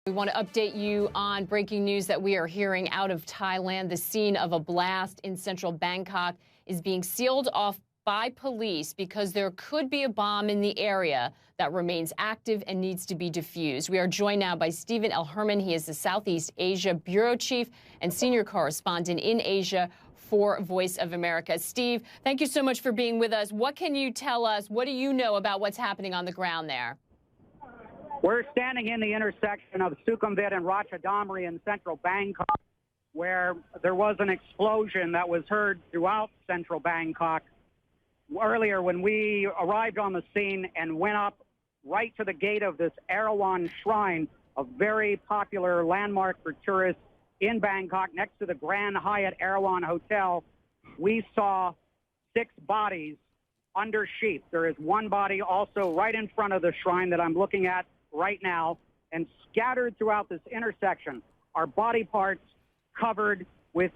We want to update you on breaking news that we are hearing out of Thailand. The scene of a blast in central Bangkok is being sealed off by police because there could be a bomb in the area that remains active and needs to be defused. We are joined now by Stephen L. Herman. He is the Southeast Asia Bureau Chief and Senior Correspondent in Asia for Voice of America. Steve, thank you so much for being with us. What can you tell us? What do you know about what's happening on the ground there? We're standing in the intersection of Sukhumvit and Ratchadamri in central Bangkok, where there was an explosion that was heard throughout central Bangkok. Earlier, when we arrived on the scene and went up right to the gate of this Erawan Shrine, a very popular landmark for tourists in Bangkok, next to the Grand Hyatt Erawan Hotel, we saw 6 bodies under sheep. There is one body also right in front of the shrine that I'm looking at right now, and scattered throughout this intersection are body parts covered with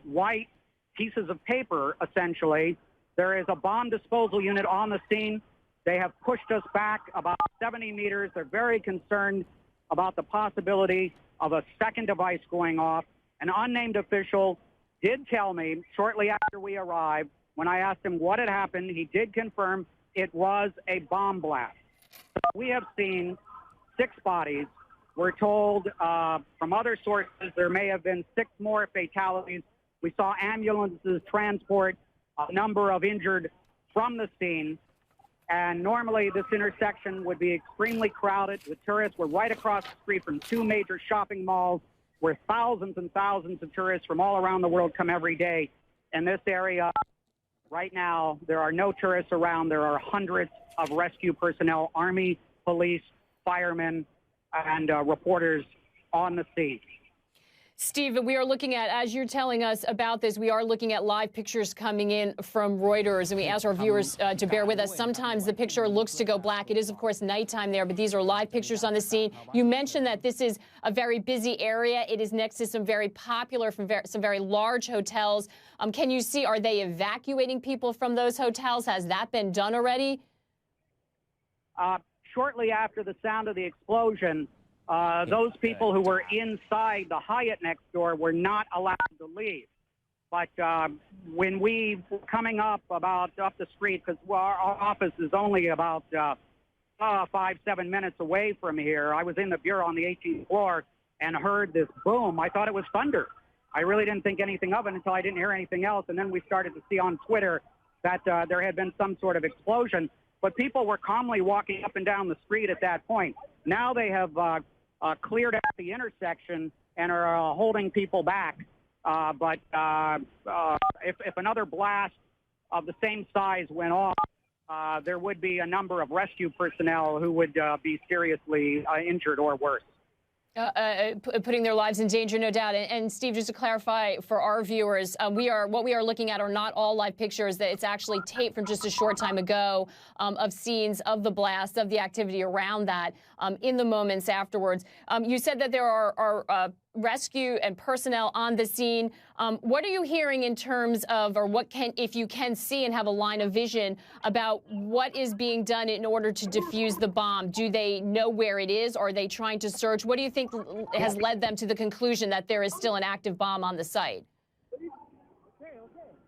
white pieces of paper, essentially. There is a bomb disposal unit on the scene. They have pushed us back about 70 meters. They're very concerned about the possibility of a second device going off. An unnamed official did tell me shortly after we arrived, when I asked him what had happened, he did confirm it was a bomb blast. So we have seen 6 bodies. We're told from other sources there may have been 6 more fatalities. We saw ambulances transport a number of injured from the scene. And normally this intersection would be extremely crowded with tourists. We're right across the street from 2 major shopping malls where thousands and thousands of tourists from all around the world come every day. In this area right now, there are no tourists around. There are hundreds of rescue personnel, Army, police, firemen, and reporters on the scene. Steve, we are looking at, as you're telling us about this, we are looking at live pictures coming in from Reuters, and we ask our viewers to bear with us. Sometimes the picture looks to go black. It is, of course, nighttime there, but these are live pictures on the scene. You mentioned that this is a very busy area. It is next to some very popular, some very large hotels. Can you see, are they evacuating people from those hotels? Has that been done already? Shortly after the sound of the explosion, those people who were inside the Hyatt next door were not allowed to leave. But when we were coming up the street, because our office is only about 5-7 minutes away from here, I was in the bureau on the 18th floor and heard this boom. I thought it was thunder. I really didn't think anything of it until I didn't hear anything else. And then we started to see on Twitter that there had been some sort of explosion. But people were calmly walking up and down the street at that point. Now they have cleared out the intersection and are holding people back. But if another blast of the same size went off, there would be a number of rescue personnel who would be seriously injured or worse. Putting their lives in danger, no doubt. And Steve, just to clarify for our viewers, what we are looking at are not all live pictures. That it's actually tape from just a short time ago of scenes of the blast, of the activity around that in the moments afterwards. You said that there are rescue and personnel on the scene. What are you hearing in terms of, or if you can see and have a line of vision about what is being done in order to defuse the bomb? Do they know where it is? Are they trying to search? What do you think has led them to the conclusion that there is still an active bomb on the site?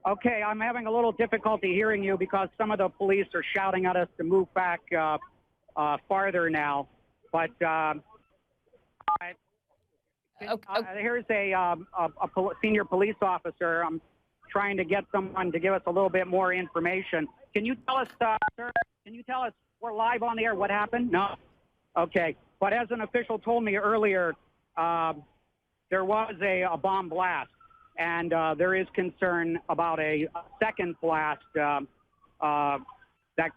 Okay, I'm having a little difficulty hearing you because some of the police are shouting at us to move back farther now. But here's a senior police officer. I'm trying to get someone to give us a little bit more information. Can you tell us, sir, we're live on the air, what happened? No? Okay. But as an official told me earlier, there was a bomb blast, and there is concern about a second blast that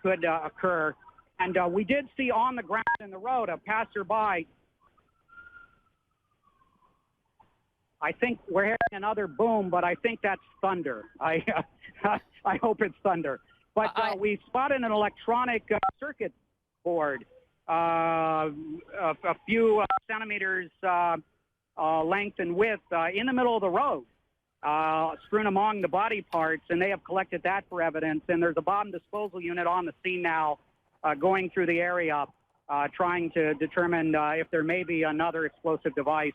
could occur. And we did see on the ground in the road a passerby. I think we're hearing another boom, but I think that's thunder. I hope it's thunder. But we spotted an electronic circuit board a few centimeters length and width in the middle of the road, strewn among the body parts, and they have collected that for evidence. And there's a bomb disposal unit on the scene now going through the area. trying to determine if there may be another explosive device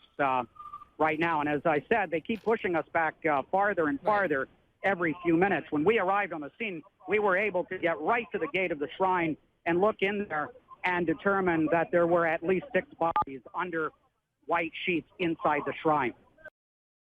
right now. And as I said, they keep pushing us back farther and farther every few minutes. When we arrived on the scene, we were able to get right to the gate of the shrine and look in there and determine that there were at least 6 bodies under white sheets inside the shrine.